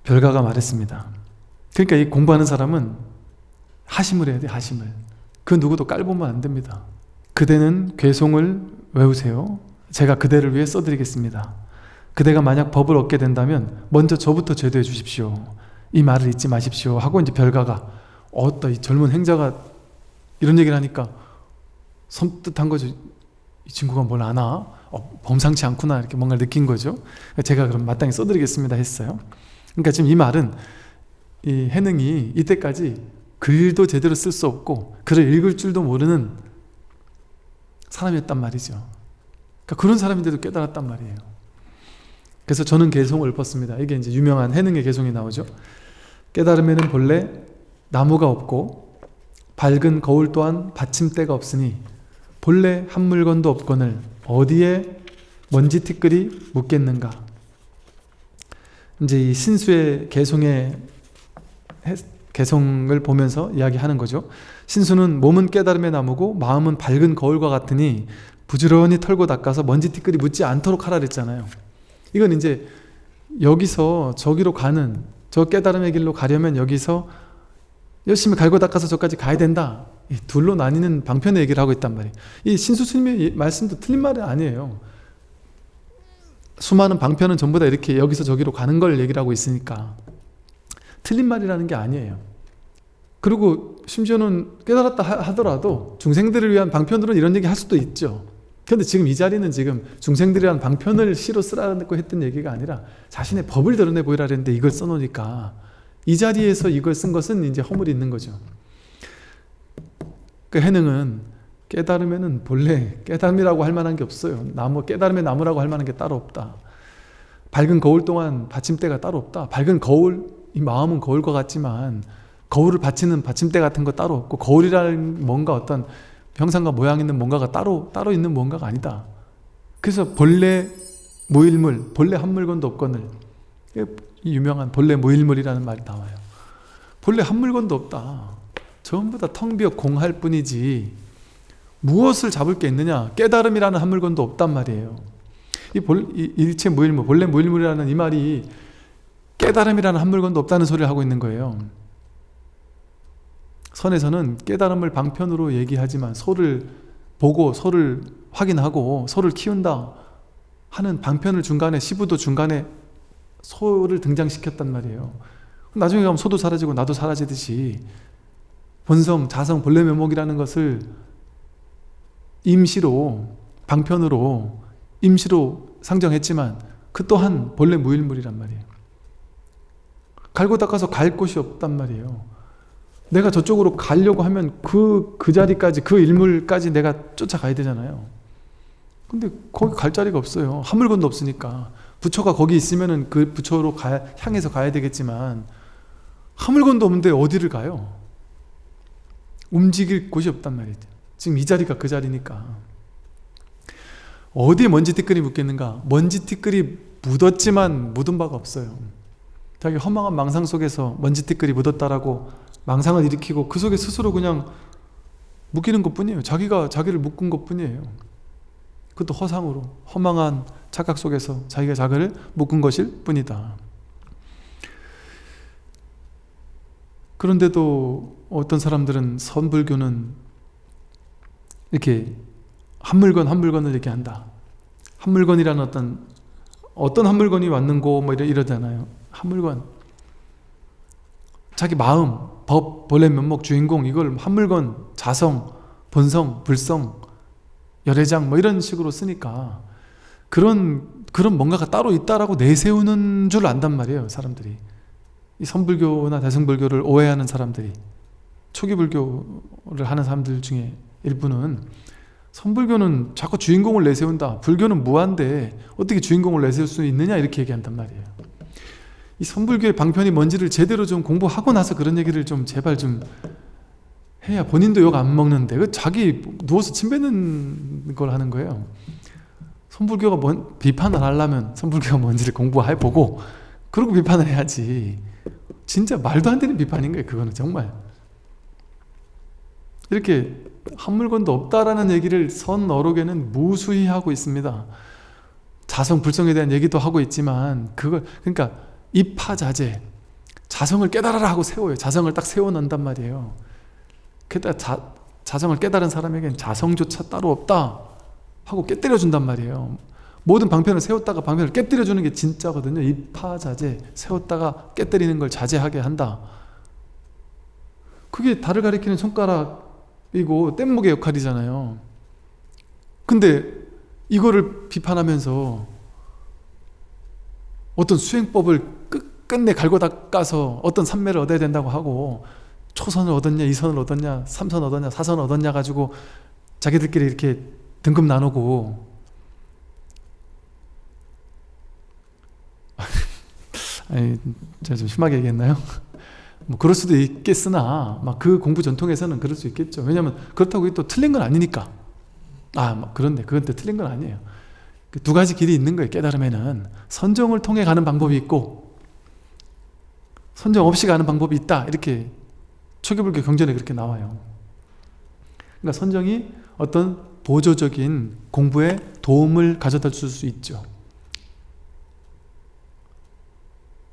별가가 말했습니다. 그러니까 이 공부하는 사람은 하심을 해야 돼. 하심을. 그 누구도 깔보면 안 됩니다. 그대는 괴송을 외우세요. 제가 그대를 위해 써드리겠습니다. 그대가 만약 법을 얻게 된다면 먼저 저부터 제도해 주십시오. 이 말을 잊지 마십시오 하고 이제 별가가 어따 이 젊은 행자가 이런 얘기를 하니까 섬뜩한 거죠. 이 친구가 뭘 아나? 범상치 않구나 이렇게 뭔가 느낀 거죠. 제가 그럼 마땅히 써드리겠습니다 했어요. 그러니까 지금 이 말은 이 해능이 이때까지 글도 제대로 쓸 수 없고 글을 읽을 줄도 모르는 사람이었단 말이죠. 그러니까 그런 사람인데도 깨달았단 말이에요. 그래서 저는 개송을 읊었습니다. 이게 이제 유명한 해능의 개송이 나오죠. 깨달음에는 본래 나무가 없고 밝은 거울 또한 받침대가 없으니 본래 한 물건도 없거늘 어디에 먼지 티끌이 묻겠는가. 이제 이 신수의 개송을 보면서 이야기하는 거죠. 신수는 몸은 깨달음의 나무고 마음은 밝은 거울과 같으니 부지런히 털고 닦아서 먼지 티끌이 묻지 않도록 하라 그랬잖아요. 이건 이제 여기서 저기로 가는 저 깨달음의 길로 가려면 여기서 열심히 갈고 닦아서 저까지 가야 된다. 이 둘로 나뉘는 방편의 얘기를 하고 있단 말이에요. 이 신수 스님의 말씀도 틀린 말이 아니에요. 수많은 방편은 전부 다 이렇게 여기서 저기로 가는 걸 얘기를 하고 있으니까 틀린 말이라는 게 아니에요. 그리고 심지어는 깨달았다 하더라도 중생들을 위한 방편으로는 이런 얘기 할 수도 있죠. 그런데 지금 이 자리는 지금 중생들에 대한 방편을 시로 쓰라고 했던 얘기가 아니라 자신의 법을 드러내 보이라 했는데 이걸 써놓으니까 이 자리에서 이걸 쓴 것은 이제 허물이 있는 거죠. 그 해능은 깨달음에는 본래 깨달음이라고 할 만한 게 없어요. 깨달음의 나무라고 할 만한 게 따로 없다. 밝은 거울 동안 받침대가 따로 없다. 밝은 거울, 이 마음은 거울과 같지만 거울을 받치는 받침대 같은 거 따로 없고 거울이라는 뭔가 어떤 형상과 모양 있는 뭔가가 따로 있는 뭔가가 아니다. 그래서 본래 무일물, 본래 한 물건도 없거늘, 이 유명한 본래 무일물이라는 말이 나와요. 본래 한 물건도 없다. 전부 다 텅 비어 공할 뿐이지 무엇을 잡을 게 있느냐. 깨달음이라는 한 물건도 없단 말이에요. 이 일체 무일물, 본래 무일물이라는 이 말이 깨달음이라는 한 물건도 없다는 소리를 하고 있는 거예요. 선에서는 깨달음을 방편으로 얘기하지만 소를 보고 소를 확인하고 소를 키운다 하는 방편을 중간에 시부도 중간에 소를 등장시켰단 말이에요. 나중에 가면 소도 사라지고 나도 사라지듯이 본성, 자성, 본래 면목이라는 것을 임시로 방편으로 임시로 상정했지만 그 또한 본래 무일물이란 말이에요. 갈고 닦아서 갈 곳이 없단 말이에요. 내가 저쪽으로 가려고 하면 그 자리까지, 그 일물까지 내가 쫓아가야 되잖아요. 근데 거기 갈 자리가 없어요. 한 물건도 없으니까. 부처가 거기 있으면은 그 부처로 향해서 가야 되겠지만 한 물건도 없는데 어디를 가요? 움직일 곳이 없단 말이죠. 지금 이 자리가 그 자리니까. 어디에 먼지 티끌이 묻겠는가? 먼지 티끌이 묻었지만 묻은 바가 없어요. 자기 허망한 망상 속에서 먼지 티끌이 묻었다라고 망상을 일으키고 그 속에 스스로 그냥 묶이는 것뿐이에요. 자기가 자기를 묶은 것뿐이에요. 그것도 허상으로 허망한 착각 속에서 자기가 자기를 묶은 것일 뿐이다. 그런데도 어떤 사람들은 선불교는 이렇게 한 물건 한 물건을 이렇게 한다. 한 물건이라는 어떤 한 물건이 왔는고 뭐 이러잖아요. 한 물건. 자기 마음, 법, 본래 면목, 주인공 이걸 한 물건, 자성, 본성, 불성, 열애장 뭐 이런 식으로 쓰니까 그런 뭔가가 따로 있다라고 내세우는 줄 안단 말이에요. 사람들이. 이 선불교나 대승불교를 오해하는 사람들이, 초기 불교를 하는 사람들 중에 일부는 선불교는 자꾸 주인공을 내세운다. 불교는 무한데 어떻게 주인공을 내세울 수 있느냐 이렇게 얘기한단 말이에요. 이 선불교의 방편이 뭔지를 제대로 좀 공부하고 나서 그런 얘기를 좀 제발 좀 해야 본인도 욕 안 먹는데 그 자기 누워서 침 뱉는 걸 하는 거예요. 선불교가 비판을 하려면 선불교가 뭔지를 공부해보고 그러고 비판을 해야지. 진짜 말도 안 되는 비판인 거예요. 그거는 정말 이렇게 한 물건도 없다라는 얘기를 선 어록에는 무수히 하고 있습니다. 자성 불성에 대한 얘기도 하고 있지만 그러니까 입하자재, 자성을 깨달아라 하고 세워요. 자성을 딱 세워놓는단 말이에요. 게다가 자성을 깨달은 사람에겐 자성조차 따로 없다 하고 깨뜨려준단 말이에요. 모든 방편을 세웠다가 방편을 깨뜨려주는 게 진짜거든요. 입하자재, 세웠다가 깨뜨리는 걸 자제하게 한다. 그게 달을 가리키는 손가락이고 뗏목의 역할이잖아요. 근데 이거를 비판하면서 어떤 수행법을 끝내 갈고 닦아서 어떤 삼매를 얻어야 된다고 하고 초선을 얻었냐, 2선을 얻었냐, 3선 얻었냐, 4선 얻었냐 가지고 자기들끼리 이렇게 등급 나누고 아니, 제가 좀 심하게 얘기했나요? 뭐 그럴 수도 있겠으나 막 그 공부 전통에서는 그럴 수 있겠죠. 왜냐하면 그렇다고 또 틀린 건 아니니까. 그런데 그건 또 틀린 건 아니에요. 두 가지 길이 있는 거예요. 깨달음에는 선정을 통해 가는 방법이 있고 선정 없이 가는 방법이 있다. 이렇게 초기불교 경전에 그렇게 나와요. 그러니까 선정이 어떤 보조적인 공부에 도움을 가져다 줄 수 있죠.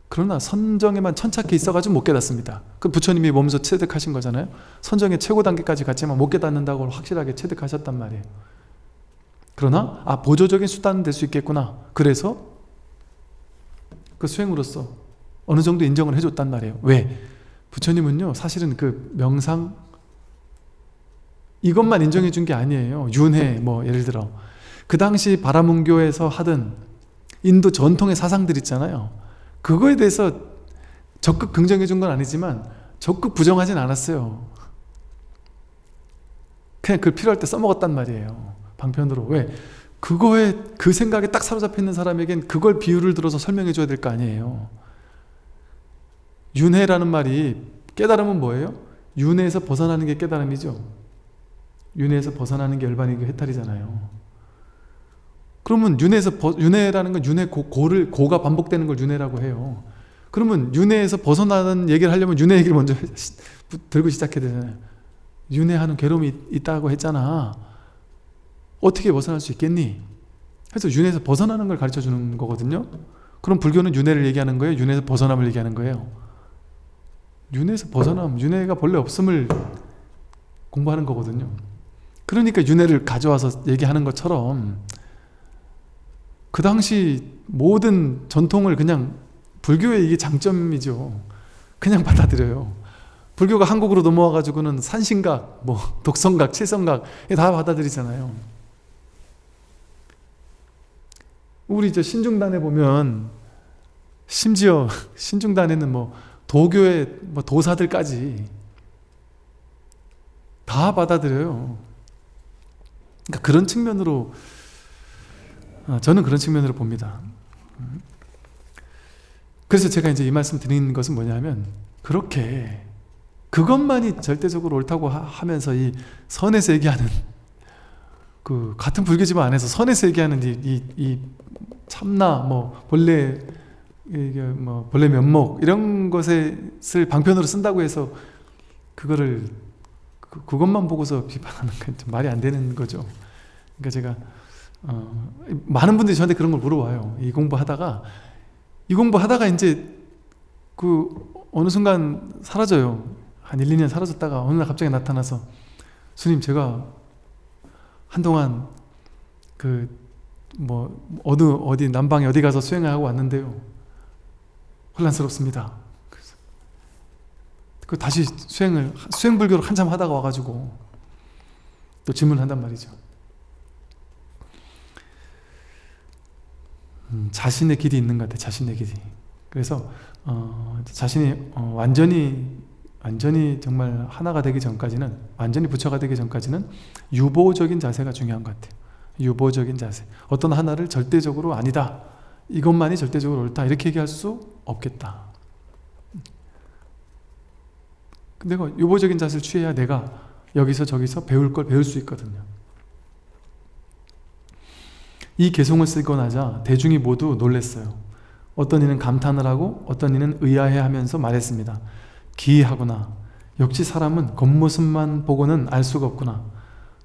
그러나 선정에만 천착해 있어가지고 못 깨닫습니다. 그 부처님이 몸소 체득하신 거잖아요. 선정의 최고 단계까지 갔지만 못 깨닫는다고 확실하게 체득하셨단 말이에요. 그러나 보조적인 수단은 될 수 있겠구나. 그래서 그 수행으로서 어느 정도 인정을 해줬단 말이에요. 왜? 부처님은요 사실은 그 명상 이것만 인정해 준 게 아니에요. 윤회 예를 들어 그 당시 바라문교에서 하던 인도 전통의 사상들 있잖아요. 그거에 대해서 적극 긍정해 준 건 아니지만 적극 부정하진 않았어요. 그냥 그걸 필요할 때 써먹었단 말이에요. 방편으로. 왜? 그거에 그 생각에 딱 사로잡혀 있는 사람에겐 그걸 비유를 들어서 설명해 줘야 될 거 아니에요. 윤회라는 말이 깨달음은 뭐예요? 윤회에서 벗어나는 게 깨달음이죠. 윤회에서 벗어나는 게 열반이고 해탈이잖아요. 그러면 윤회라는 건 윤회 고가 반복되는 걸 윤회라고 해요. 그러면 윤회에서 벗어나는 얘기를 하려면 윤회 얘기를 먼저 들고 시작해야 되잖아요. 윤회하는 괴로움이 있다고 했잖아. 어떻게 벗어날 수 있겠니? 그래서 윤회에서 벗어나는 걸 가르쳐 주는 거거든요. 그럼 불교는 윤회를 얘기하는 거예요? 윤회에서 벗어남을 얘기하는 거예요? 윤회에서 벗어남, 윤회가 본래 없음을 공부하는 거거든요. 그러니까 윤회를 가져와서 얘기하는 것처럼 그 당시 모든 전통을 그냥 불교의 이게 장점이죠. 그냥 받아들여요. 불교가 한국으로 넘어와 가지고는 산신각, 독성각, 칠성각 다 받아들이잖아요. 우리 신중단에 보면 심지어 신중단에는 도교의 도사들까지 다 받아들여요. 그러니까 그런 측면으로 저는 그런 측면으로 봅니다. 그래서 제가 이제 이 말씀 드리는 것은 뭐냐면 그렇게 그것만이 절대적으로 옳다고 하면서 이 선에서 얘기하는 그 같은 불교집 안에서 선에서 얘기하는 이 참나 본래 본래 면목 이런 것을 방편으로 쓴다고 해서 그거를 그것만 보고서 비판하는 건 좀 말이 안 되는 거죠. 그러니까 제가 많은 분들이 저한테 그런 걸 물어봐요. 이 공부하다가 이제 어느 순간 사라져요. 한 1, 2년 사라졌다가 어느 날 갑자기 나타나서 스님 제가 한동안 어디 남방에 어디 가서 수행을 하고 왔는데요. 혼란스럽습니다. 그래서 다시 수행불교를 한참 하다가 와가지고 또 질문을 한단 말이죠. 자신의 길이 있는 것 같아요. 자신의 길이. 그래서 자신이 완전히 정말 하나가 되기 전까지는, 완전히 부처가 되기 전까지는 유보적인 자세가 중요한 것 같아요. 유보적인 자세. 어떤 하나를 절대적으로 아니다, 이것만이 절대적으로 옳다, 이렇게 얘기할 수 없겠다. 내가 유보적인 자세를 취해야 내가 여기서 저기서 배울 걸 배울 수 있거든요. 이 개송을 쓰고 나자 대중이 모두 놀랐어요. 어떤 이는 감탄을 하고 어떤 이는 의아해하면서 말했습니다. 기이하구나. 역시 사람은 겉모습만 보고는 알 수가 없구나.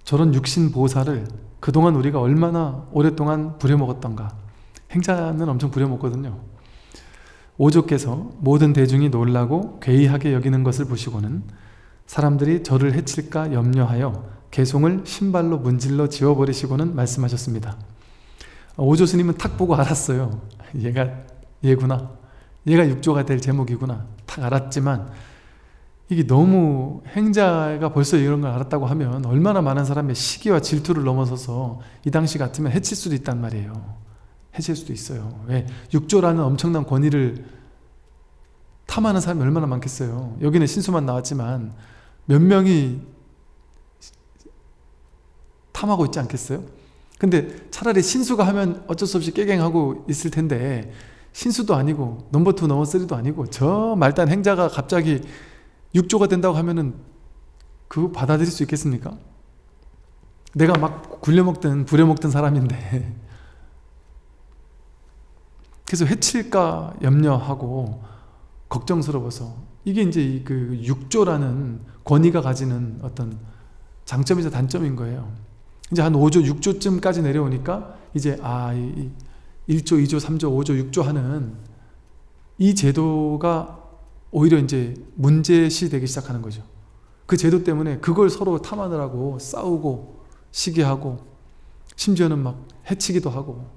저런 육신보살을 그동안 우리가 얼마나 오랫동안 부려먹었던가. 행자는 엄청 부려먹거든요. 오조께서 모든 대중이 놀라고 괴이하게 여기는 것을 보시고는 사람들이 저를 해칠까 염려하여 개송을 신발로 문질러 지워버리시고는 말씀하셨습니다. 오조 스님은 탁 보고 알았어요. 얘가 얘구나. 얘가 육조가 될 제목이구나. 탁 알았지만 이게 너무 행자가 벌써 이런 걸 알았다고 하면 얼마나 많은 사람의 시기와 질투를 넘어서서 이 당시 같으면 해칠 수도 있단 말이에요. 해칠 수도 있어요. 왜? 육조라는 엄청난 권위를 탐하는 사람이 얼마나 많겠어요. 여기는 신수만 나왔지만 몇 명이 탐하고 있지 않겠어요? 근데 차라리 신수가 하면 어쩔 수 없이 깨갱하고 있을 텐데 신수도 아니고 넘버 2 넘버 3도 아니고 저 말단 행자가 갑자기 육조가 된다고 하면은 그거 받아들일 수 있겠습니까? 내가 막 굴려먹든 부려먹든 사람인데 그래서 해칠까 염려하고 걱정스러워서 이게 이제 그 육조라는 권위가 가지는 어떤 장점이자 단점인 거예요. 이제 한 5조, 6조쯤까지 내려오니까 이제 1조, 2조, 3조, 5조, 6조 하는 이 제도가 오히려 이제 문제시 되기 시작하는 거죠. 그 제도 때문에 그걸 서로 탐하느라고 싸우고 시기하고 심지어는 막 해치기도 하고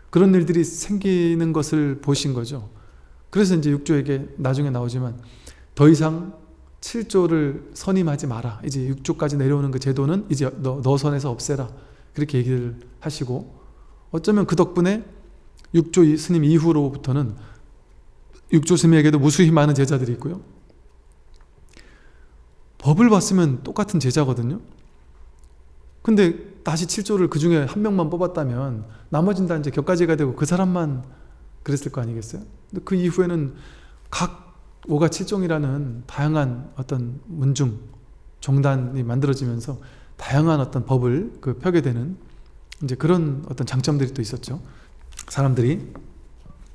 그런 일들이 생기는 것을 보신 거죠. 그래서 이제 육조에게 나중에 나오지만 더 이상 7조를 선임하지 마라. 이제 6조까지 내려오는 그 제도는 이제 너 선에서 없애라. 그렇게 얘기를 하시고 어쩌면 그 덕분에 6조 스님 이후로부터는 6조 스님에게도 무수히 많은 제자들이 있고요. 법을 봤으면 똑같은 제자거든요. 근데 다시 7조를 그 중에 한 명만 뽑았다면 나머지는 다 이제 격가지가 되고 그 사람만 그랬을 거 아니겠어요? 근데 그 이후에는 각 5가 7종이라는 다양한 어떤 문중, 종단이 만들어지면서 다양한 어떤 법을 펴게 되는 이제 그런 어떤 장점들이 또 있었죠. 사람들이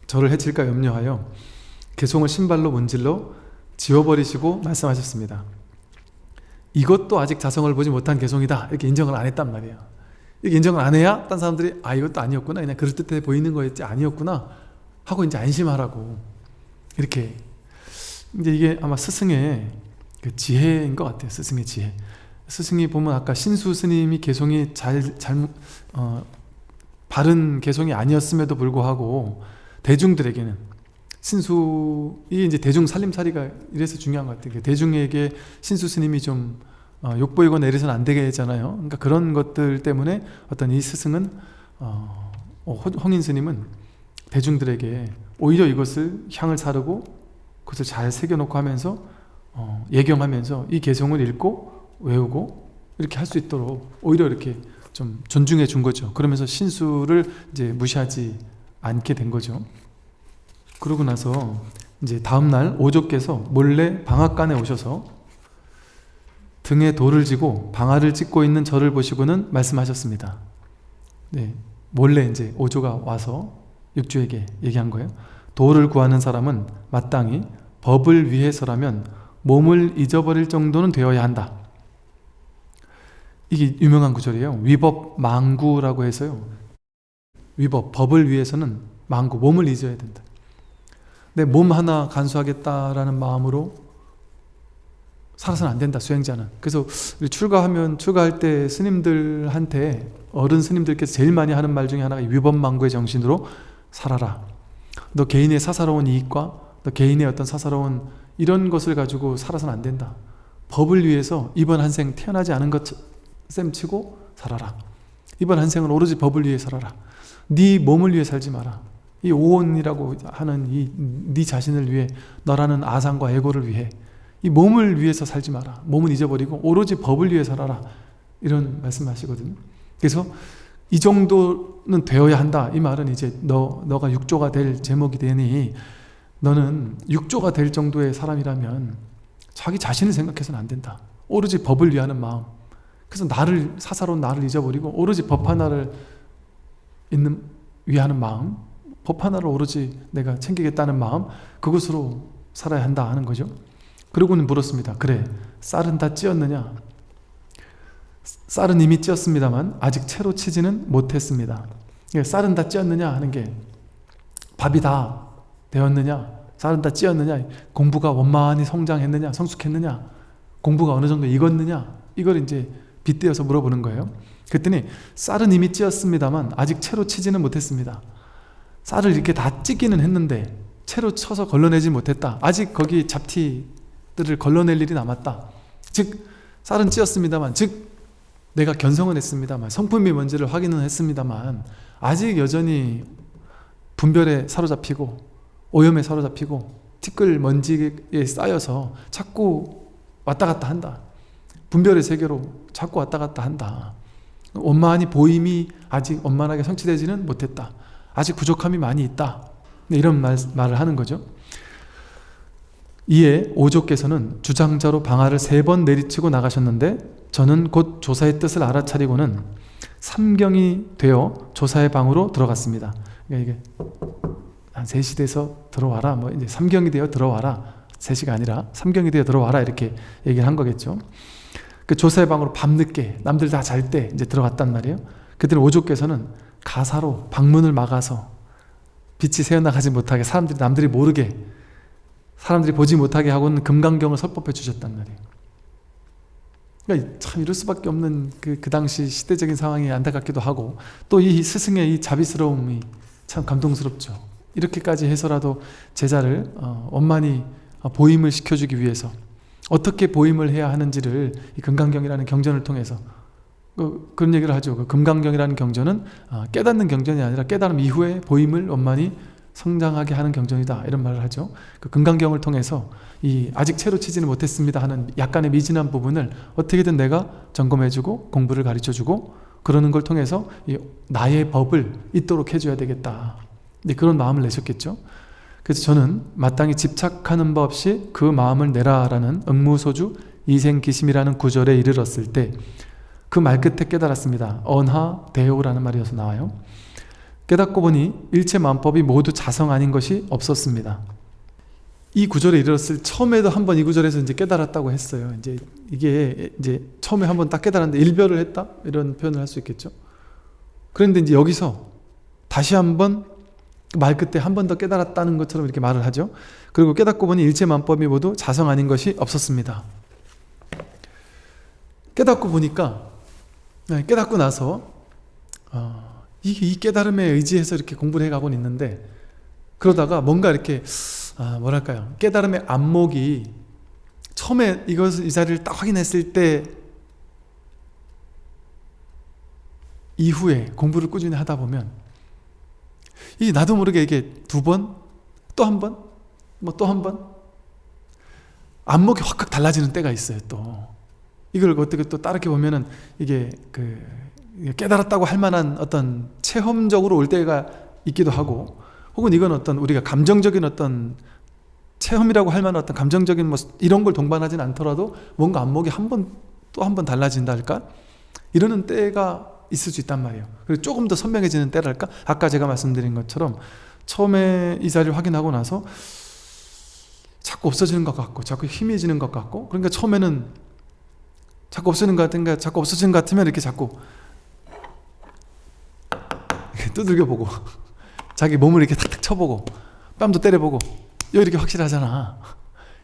저를 해칠까 염려하여 개송을 신발로 문질러 지워버리시고 말씀하셨습니다. 이것도 아직 자성을 보지 못한 개송이다. 이렇게 인정을 안 했단 말이에요. 이렇게 인정을 안 해야 딴 사람들이 이것도 아니었구나. 그냥 그럴듯해 보이는 거였지 아니었구나 하고 이제 안심하라고 이렇게. 이제 이게 아마 스승의 그 지혜인 것 같아요. 스승의 지혜. 스승이 보면 아까 신수 스님이 개송이 바른 개송이 아니었음에도 불구하고 대중들에게는 신수이 이제 대중 살림살이가 이래서 중요한 것 같아요. 대중에게 신수 스님이 좀 욕보이거나 이래서는 안 되겠잖아요. 그러니까 그런 것들 때문에 어떤 이 스승은 홍인 스님은 대중들에게 오히려 이것을 향을 사르고 그것을 잘 새겨놓고 하면서 예경하면서 이 개송을 읽고 외우고 이렇게 할 수 있도록 오히려 이렇게 좀 존중해 준 거죠. 그러면서 신수를 이제 무시하지 않게 된 거죠. 그러고 나서 이제 다음날 오조께서 몰래 방앗간에 오셔서 등에 돌을 지고 방아를 찍고 있는 저를 보시고는 말씀하셨습니다. 네, 몰래 이제 오조가 와서 육주에게 얘기한 거예요. 도를 구하는 사람은 마땅히 법을 위해서라면 몸을 잊어버릴 정도는 되어야 한다. 이게 유명한 구절이에요. 위법 망구라고 해서요. 위법, 법을 위해서는 망구, 몸을 잊어야 된다. 내 몸 하나 간수하겠다라는 마음으로 살아서는 안 된다, 수행자는. 그래서 출가할 때 스님들한테, 어른 스님들께서 제일 많이 하는 말 중에 하나가 위법 망구의 정신으로 살아라. 너 개인의 사사로운 이익과 너 개인의 어떤 사사로운 이런 것을 가지고 살아서는 안 된다. 법을 위해서 이번 한 생 태어나지 않은 것 셈치고 살아라. 이번 한 생은 오로지 법을 위해 살아라. 네 몸을 위해 살지 마라. 이 오온이라고 하는 네 자신을 위해, 너라는 아상과 에고를 위해 이 몸을 위해서 살지 마라. 몸은 잊어버리고 오로지 법을 위해 살아라. 이런 말씀하시거든요. 그래서 이 정도는 되어야 한다. 이 말은 이제 너가 육조가 될 제목이 되니 너는 육조가 될 정도의 사람이라면 자기 자신을 생각해서는 안 된다. 오로지 법을 위하는 마음. 그래서 사사로운 나를 잊어버리고 오로지 법 하나를 위하는 마음, 법 하나를 오로지 내가 챙기겠다는 마음, 그것으로 살아야 한다 하는 거죠. 그러고는 물었습니다. 그래, 쌀은 다 찧었느냐? 쌀은 이미 찧었습니다만 아직 채로 치지는 못했습니다. 쌀은 다 찧었느냐 하는 게 밥이 다 되었느냐? 쌀은 다 찌었느냐, 공부가 원만히 성장했느냐, 성숙했느냐, 공부가 어느 정도 익었느냐, 이걸 이제 빗대어서 물어보는 거예요. 그랬더니 쌀은 이미 찌었습니다만 아직 채로 치지는 못했습니다. 쌀을 이렇게 다 찢기는 했는데 채로 쳐서 걸러내지 못했다. 아직 거기 잡티들을 걸러낼 일이 남았다. 즉 쌀은 찌었습니다만, 즉 내가 견성은 했습니다만, 성품이 뭔지를 확인은 했습니다만 아직 여전히 분별에 사로잡히고 오염에 사로잡히고 티끌 먼지에 쌓여서 자꾸 왔다 갔다 한다. 분별의 세계로 자꾸 왔다 갔다 한다. 원만히 보임이 아직 원만하게 성취되지는 못했다. 아직 부족함이 많이 있다. 이런 말을 하는 거죠. 이에 오조께서는 주장자로 방아를 3번 내리치고 나가셨는데 저는 곧 조사의 뜻을 알아차리고는 삼경이 되어 조사의 방으로 들어갔습니다. 그러니까 이게 한 3시 돼서 들어와라, 뭐 이제 삼경이 되어 들어와라, 3시가 아니라 삼경이 되어 들어와라, 이렇게 얘기를 한 거겠죠. 그 조사의 방으로 밤늦게 남들 다 잘 때 이제 들어갔단 말이에요. 그때 오조께서는 가사로 방문을 막아서 빛이 새어나가지 못하게, 남들이 모르게, 사람들이 보지 못하게 하고는 금강경을 설법해 주셨단 말이에요. 그러니까 참 이럴 수밖에 없는 그 당시 시대적인 상황이 안타깝기도 하고, 또 이 스승의 이 자비스러움이 참 감동스럽죠. 이렇게까지 해서라도 제자를 원만히 보임을 시켜주기 위해서 어떻게 보임을 해야 하는지를 이 금강경이라는 경전을 통해서 그런 얘기를 하죠. 그 금강경이라는 경전은 깨닫는 경전이 아니라 깨달음 이후에 보임을 원만히 성장하게 하는 경전이다, 이런 말을 하죠. 그 금강경을 통해서 이 아직 채로 치지는 못했습니다 하는 약간의 미진한 부분을 어떻게든 내가 점검해주고 공부를 가르쳐주고 그러는 걸 통해서 이 나의 법을 잇도록 해줘야 되겠다, 그런 마음을 내셨겠죠. 그래서 저는 마땅히 집착하는 바 없이 그 마음을 내라라는 응무소주 이생기심이라는 구절에 이르렀을 때 그 말끝에 깨달았습니다. 언하 대오라는 말이어서 나와요. 깨닫고 보니 일체 만법이 모두 자성 아닌 것이 없었습니다. 이 구절에 이르렀을 처음에도 한번 이 구절에서 이제 깨달았다고 했어요. 이게 처음에 한번 딱 깨달았는데 일별을 했다, 이런 표현을 할 수 있겠죠. 그런데 이제 여기서 다시 한번 말 끝에 한 번 더 깨달았다는 것처럼 이렇게 말을 하죠. 그리고 깨닫고 보니 일체 만법이 모두 자성 아닌 것이 없었습니다. 깨닫고 보니까, 깨닫고 나서 이 깨달음에 의지해서 이렇게 공부를 해가곤 있는데, 그러다가 뭔가 이렇게 뭐랄까요, 깨달음의 안목이 처음에 이 자리를 딱 확인했을 때 이후에 공부를 꾸준히 하다 보면 이 나도 모르게 이게 2번, 또 한 번, 뭐 또 한 번 안목이 확 달라지는 때가 있어요. 또 이걸 어떻게 또 따르게 보면은 이게 깨달았다고 할 만한 어떤 체험적으로 올 때가 있기도 하고, 혹은 이건 어떤 우리가 감정적인 어떤 체험이라고 할 만한 어떤 감정적인 뭐 이런 걸 동반하진 않더라도 뭔가 안목이 또 한 번 달라진다 할까, 이러는 때가 있을 수 있단 말이에요. 그리고 조금 더 선명해지는 때랄까, 아까 제가 말씀드린 것처럼 처음에 이 자리를 확인하고 나서 자꾸 없어지는 것 같고 자꾸 희미해지는 것 같고, 그러니까 처음에는 자꾸 없어지는 것 같은가, 자꾸 없어지는 것 같으면 이렇게 자꾸 두들겨 보고 자기 몸을 이렇게 탁탁 쳐보고 뺨도 때려보고, 여기 이렇게 확실하잖아,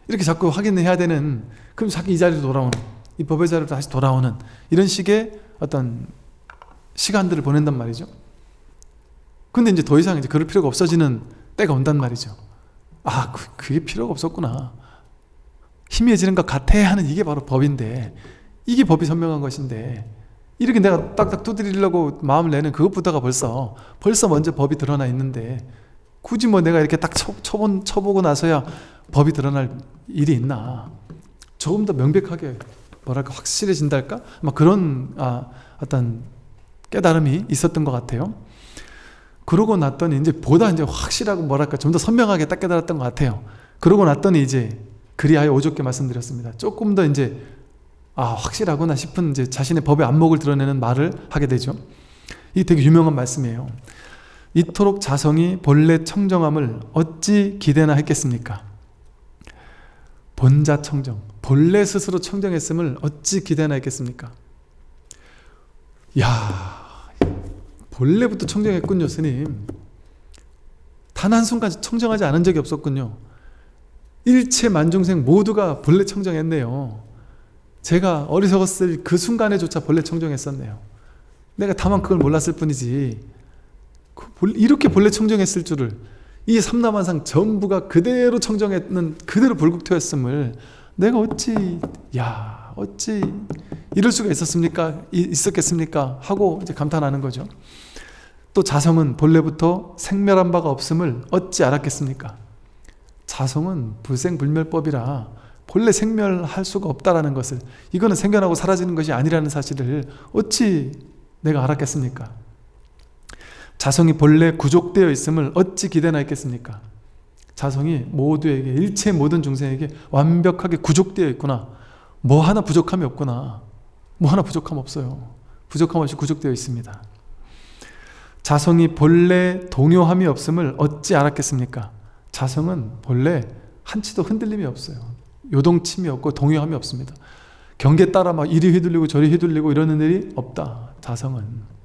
이렇게 자꾸 확인을 해야 되는, 그럼 자꾸 이 자리로 돌아오는, 이 법의 자리로 다시 돌아오는 이런 식의 어떤 시간들을 보낸단 말이죠. 근데 이제 더 이상 이제 그럴 필요가 없어지는 때가 온단 말이죠. 그게 필요가 없었구나, 희미해지는 것 같아 하는 이게 바로 법인데, 이게 법이 선명한 것인데, 이렇게 내가 딱딱 두드리려고 마음을 내는 그것부터가 벌써 먼저 법이 드러나 있는데, 굳이 뭐 내가 이렇게 딱 쳐보고 나서야 법이 드러날 일이 있나. 조금 더 명백하게 뭐랄까 확실해진달까, 막 그런 어떤 깨달음이 있었던 것 같아요. 그러고 났더니 이제 보다 이제 확실하고 뭐랄까 좀 더 선명하게 딱 깨달았던 것 같아요. 그러고 났더니 이제 그리하여 오죽게 말씀드렸습니다. 조금 더 이제 확실하구나 싶은 이제 자신의 법의 안목을 드러내는 말을 하게 되죠. 이게 되게 유명한 말씀이에요. 이토록 자성이 본래 청정함을 어찌 기대나 했겠습니까? 본자 청정, 본래 스스로 청정했음을 어찌 기대나 했겠습니까? 본래부터 청정했군요, 스님. 단 한순간 청정하지 않은 적이 없었군요. 일체 만중생 모두가 본래 청정했네요. 제가 어리석었을 그 순간에조차 본래 청정했었네요. 내가 다만 그걸 몰랐을 뿐이지 이렇게 본래 청정했을 줄을, 이 삼라만상 전부가 그대로 청정했는 그대로 불국토였음을 내가 어찌 이럴 수가 있었겠습니까 하고 이제 감탄하는 거죠. 또 자성은 본래부터 생멸한 바가 없음을 어찌 알았겠습니까? 자성은 불생불멸법이라 본래 생멸할 수가 없다라는 것을, 이거는 생겨나고 사라지는 것이 아니라는 사실을 어찌 내가 알았겠습니까? 자성이 본래 구족되어 있음을 어찌 기대나 했겠습니까? 자성이 모두에게, 일체 모든 중생에게 완벽하게 구족되어 있구나. 뭐 하나 부족함이 없구나. 뭐 하나 부족함 없어요. 부족함 없이 구족되어 있습니다. 자성이 본래 동요함이 없음을 어찌 알았겠습니까? 자성은 본래 한치도 흔들림이 없어요. 요동침이 없고 동요함이 없습니다. 경계 따라 막 이리 휘둘리고 저리 휘둘리고 이러는 일이 없다. 자성은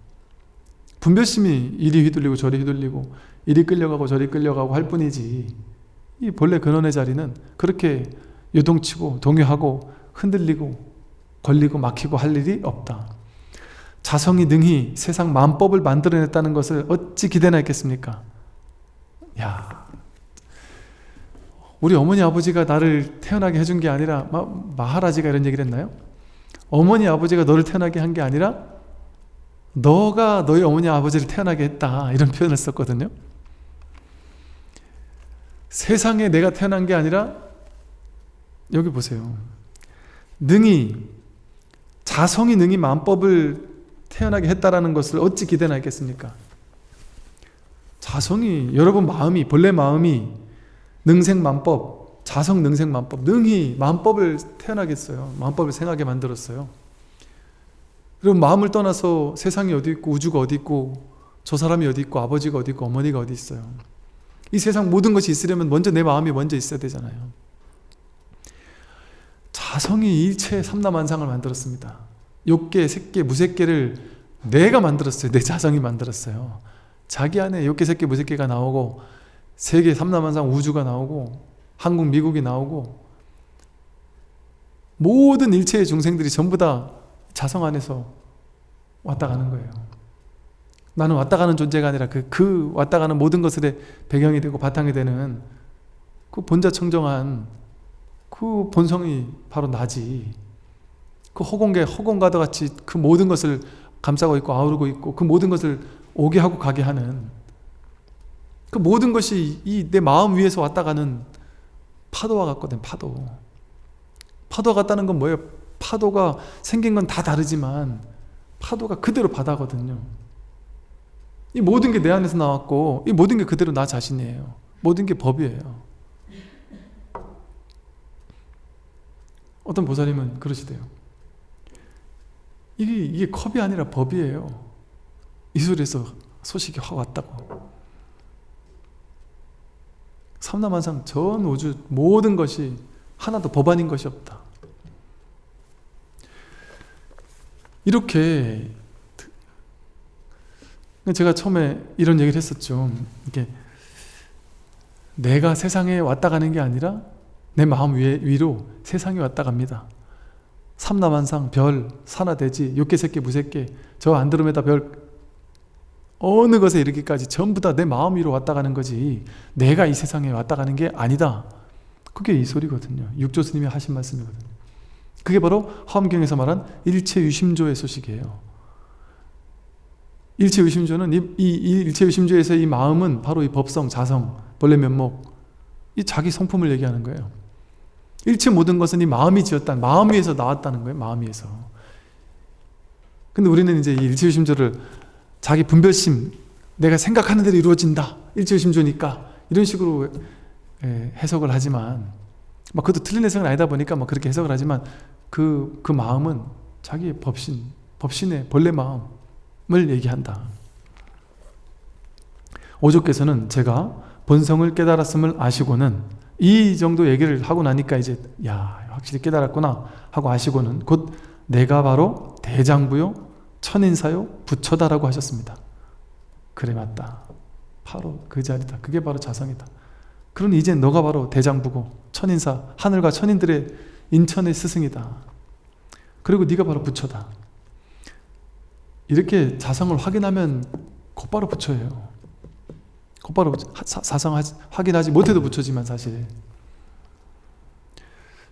분별심이 이리 휘둘리고 저리 휘둘리고 이리 끌려가고 저리 끌려가고 할 뿐이지, 이 본래 근원의 자리는 그렇게 요동치고 동요하고 흔들리고 걸리고 막히고 할 일이 없다. 자성이 능히 세상 만법을 만들어냈다는 것을 어찌 기대나 했겠습니까? 우리 어머니 아버지가 나를 태어나게 해준 게 아니라, 마하라지가 이런 얘기를 했나요? 어머니 아버지가 너를 태어나게 한 게 아니라 너가 너희 어머니 아버지를 태어나게 했다, 이런 표현을 썼거든요. 세상에 내가 태어난 게 아니라, 여기 보세요, 자성이 능히 만법을 태어나게 했다라는 것을 어찌 기대나 했겠습니까? 자성이, 여러분 마음이, 본래 마음이 능생만법, 자성 능생만법, 능히 만법을 태어나겠어요. 만법을 생하게 만들었어요. 그럼 마음을 떠나서 세상이 어디 있고 우주가 어디 있고 저 사람이 어디 있고 아버지가 어디 있고 어머니가 어디 있어요. 이 세상 모든 것이 있으려면 먼저 내 마음이 먼저 있어야 되잖아요. 자성이 일체 삼라만상을 만들었습니다. 욕계, 색계, 무색계를 내가 만들었어요. 내 자성이 만들었어요. 자기 안에 욕계, 색계, 무색계가 나오고 세계 삼라만상 우주가 나오고 한국, 미국이 나오고 모든 일체의 중생들이 전부 다 자성 안에서 왔다 가는 거예요. 나는 왔다 가는 존재가 아니라 그 왔다 가는 모든 것들의 배경이 되고 바탕이 되는 그 본자 청정한 그 본성이 바로 나지. 그 허공과도 같이 그 모든 것을 감싸고 있고 아우르고 있고 그 모든 것을 오게 하고 가게 하는 그 모든 것이 이 내 마음 위에서 왔다 가는 파도와 같거든. 파도와 같다는 건 뭐예요? 파도가 생긴 건 다 다르지만 파도가 그대로 바다거든요. 이 모든 게 내 안에서 나왔고 이 모든 게 그대로 나 자신이에요. 모든 게 법이에요. 어떤 보살님은 그러시대요. 이게 컵이 아니라 법이에요. 이 소리에서 소식이 확 왔다고. 삼라만상 전 우주 모든 것이 하나도 법 아닌 것이 없다. 이렇게 제가 처음에 이런 얘기를 했었죠. 이게 내가 세상에 왔다 가는 게 아니라 내 마음 위로 세상이 왔다 갑니다. 삼라만상, 별, 산하대지, 욕계, 색계, 무색계, 저 안드로메다 별 어느 것에 이르기까지 전부 다 내 마음 위로 왔다 가는 거지 내가 이 세상에 왔다 가는 게 아니다. 그게 이 소리거든요. 육조스님이 하신 말씀이거든요. 그게 바로 화엄경에서 말한 일체유심조의 소식이에요. 일체유심조는 이 일체유심조에서 이 마음은 바로 이 법성, 자성, 본래 면목, 이 자기 성품을 얘기하는 거예요. 일체 모든 것은 이 마음이 지었다. 마음 위에서 나왔다는 거예요. 마음 위에서. 근데 우리는 이제 이 일체유심조를 자기 분별심, 내가 생각하는 대로 이루어진다. 일체유심조니까 이런 식으로 해석을 하지만 그것도 틀린 해석은 아니다 보니까 그렇게 해석을 하지만 그 마음은 자기의 법신의 본래 마음을 얘기한다. 오조께서는 제가 본성을 깨달았음을 아시고는 이 정도 얘기를 하고 나니까 이제 확실히 깨달았구나 하고 아시고는 곧 내가 바로 대장부요 천인사요 부처다라고 하셨습니다. 그래 맞다. 바로 그 자리다. 그게 바로 자성이다. 그러니 이제 너가 바로 대장부고 천인사, 하늘과 천인들의 인천의 스승이다. 그리고 네가 바로 부처다. 이렇게 자성을 확인하면 곧바로 부처예요. 곧바로 사성 확인하지 못해도 부처지만 사실.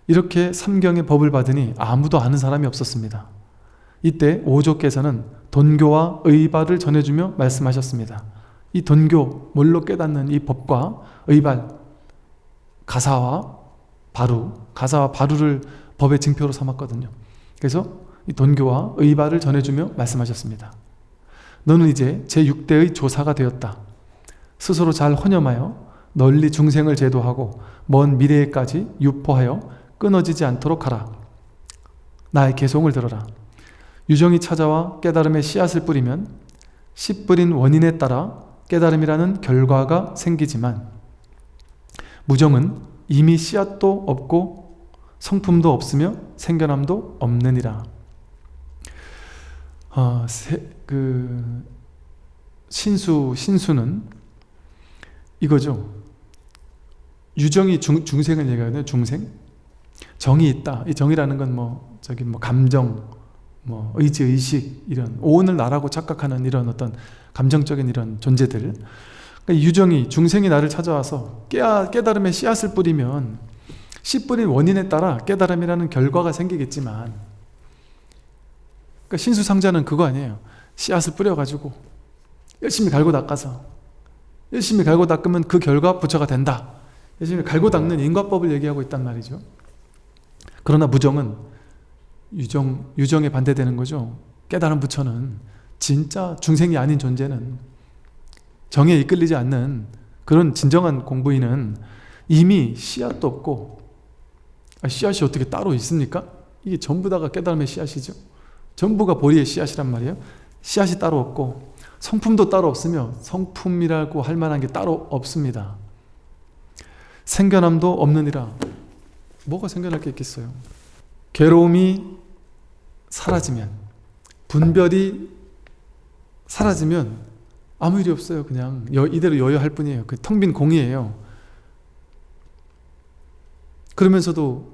이렇게 삼경의 법을 받으니 아무도 아는 사람이 없었습니다. 이때 오조께서는 돈교와 의발을 전해주며 말씀하셨습니다. 이 돈교, 뭘로 깨닫는 이 법과 의발, 가사와 바루를 법의 증표로 삼았거든요. 그래서 이 돈교와 의발을 전해주며 말씀하셨습니다. 너는 이제 제6대의 조사가 되었다. 스스로 잘 혼념하여 널리 중생을 제도하고 먼 미래에까지 유포하여 끊어지지 않도록 하라. 나의 개송을 들어라. 유정이 찾아와 깨달음의 씨앗을 뿌리면 씨 뿌린 원인에 따라 깨달음이라는 결과가 생기지만 무정은 이미 씨앗도 없고 성품도 없으며 생겨남도 없느니라. 신수는 이거죠. 유정이 중생을 얘기하거든요. 중생. 정이 있다. 이 정이라는 건 감정, 의지, 의식, 이런 오온을 나라고 착각하는 이런 어떤 감정적인 이런 존재들. 그러니까 유정이, 중생이 나를 찾아와서 깨달음의 씨앗을 뿌리면 씨 뿌린 원인에 따라 깨달음이라는 결과가 생기겠지만, 그러니까 신수상자는 그거 아니에요. 씨앗을 뿌려가지고 열심히 갈고 닦아서 열심히 갈고 닦으면 그 결과 부처가 된다. 열심히 갈고 닦는 인과법을 얘기하고 있단 말이죠. 그러나 무정은 유정에 반대되는 거죠. 깨달은 부처는, 진짜 중생이 아닌 존재는, 정에 이끌리지 않는 그런 진정한 공부인은 이미 씨앗도 없고, 씨앗이 어떻게 따로 있습니까? 이게 전부 다가 깨달음의 씨앗이죠. 전부가 보리의 씨앗이란 말이에요. 씨앗이 따로 없고 성품도 따로 없으며 성품이라고 할 만한 게 따로 없습니다. 생겨남도 없느니라. 뭐가 생겨날 게 있겠어요? 괴로움이 사라지면, 분별이 사라지면 아무 일이 없어요. 그냥 이대로 여여할 뿐이에요. 그 텅 빈 공이에요. 그러면서도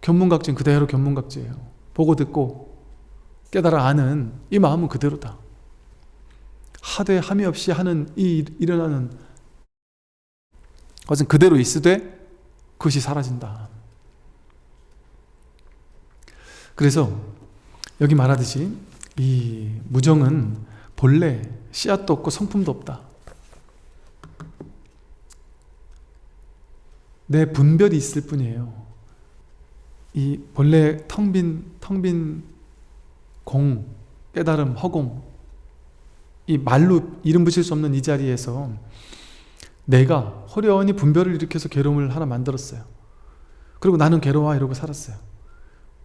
견문각지는 그대로 견문각지예요. 보고 듣고 깨달아 아는 이 마음은 그대로다. 하되 함이 없이 하는 일어나는 것은 그대로 있으되 그것이 사라진다. 그래서 여기 말하듯이 이 무정은 본래 씨앗도 없고 성품도 없다. 내 분별이 있을 뿐이에요. 이 본래 텅 빈 공, 깨달음, 허공, 이 말로 이름 붙일 수 없는 이 자리에서 내가 호련히 분별을 일으켜서 괴로움을 하나 만들었어요. 그리고 나는 괴로워 이러고 살았어요.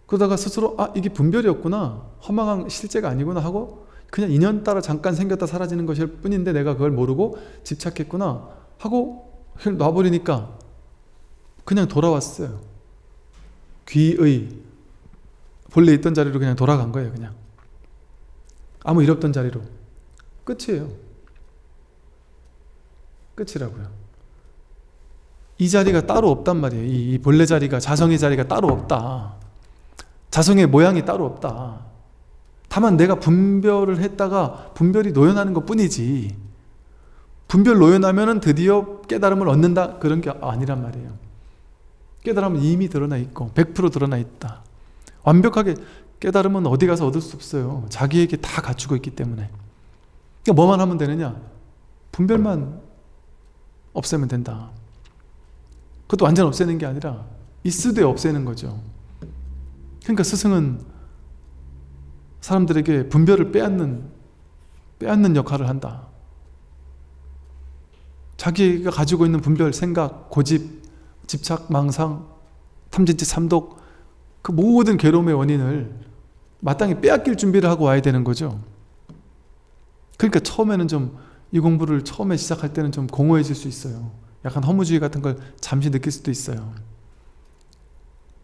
그러다가 스스로 이게 분별이었구나, 허망한 실제가 아니구나 하고 그냥 인연 따라 잠깐 생겼다 사라지는 것일 뿐인데 내가 그걸 모르고 집착했구나 하고 놔버리니까 그냥 돌아왔어요. 귀의 본래 있던 자리로 그냥 돌아간 거예요. 그냥 아무 일 없던 자리로. 끝이에요. 끝이라고요. 이 자리가 따로 없단 말이에요. 이 본래 자리가, 자성의 자리가 따로 없다. 자성의 모양이 따로 없다. 다만 내가 분별을 했다가 분별이 노연하는 것 뿐이지, 분별 노연하면 드디어 깨달음을 얻는다, 그런 게 아니란 말이에요. 깨달음은 이미 드러나 있고 100% 드러나 있다. 완벽하게 깨달음은 어디 가서 얻을 수 없어요. 자기에게 다 갖추고 있기 때문에. 그러니까 뭐만 하면 되느냐? 분별만 없애면 된다. 그것도 완전 없애는 게 아니라 있으되 없애는 거죠. 그러니까 스승은 사람들에게 분별을 빼앗는 역할을 한다. 자기가 가지고 있는 분별, 생각, 고집, 집착, 망상, 탐진치, 삼독, 그 모든 괴로움의 원인을 마땅히 빼앗길 준비를 하고 와야 되는 거죠. 그러니까 처음에는 좀 이 공부를 처음에 시작할 때는 좀 공허해질 수 있어요. 약간 허무주의 같은 걸 잠시 느낄 수도 있어요.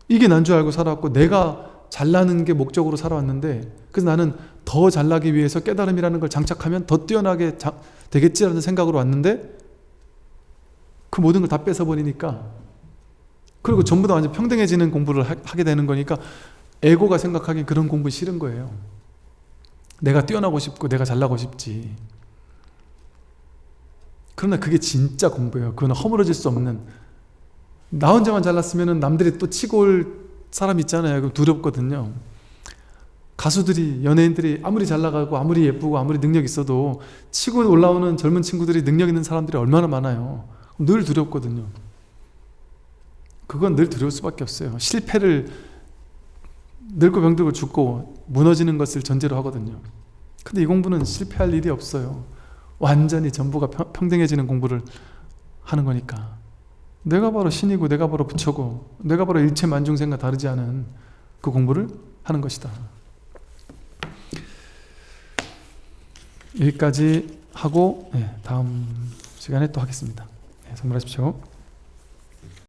이게 난 줄 알고 살아왔고 내가 잘나는 게 목적으로 살아왔는데, 그래서 나는 더 잘나기 위해서 깨달음이라는 걸 장착하면 더 뛰어나게 되겠지라는 생각으로 왔는데 그 모든 걸 다 뺏어버리니까, 그리고 전부 다 완전 평등해지는 공부를 하게 되는 거니까 에고가 생각하기엔 그런 공부 싫은 거예요. 내가 뛰어나고 싶고 내가 잘나고 싶지. 그러나 그게 진짜 공부예요. 그건 허물어질 수 없는. 나 혼자만 잘났으면 남들이 또 치고 올 사람 있잖아요. 그럼 두렵거든요. 가수들이, 연예인들이 아무리 잘 나가고 아무리 예쁘고 아무리 능력 있어도 치고 올라오는 젊은 친구들이, 능력 있는 사람들이 얼마나 많아요. 늘 두렵거든요. 그건 늘 두려울 수밖에 없어요. 실패를, 늙고 병들고 죽고 무너지는 것을 전제로 하거든요. 근데 이 공부는 실패할 일이 없어요. 완전히 전부가 평등해지는 공부를 하는 거니까. 내가 바로 신이고 내가 바로 부처고 내가 바로 일체 만중생과 다르지 않은 그 공부를 하는 것이다. 여기까지 하고 다음 시간에 또 하겠습니다. 선물하십시오.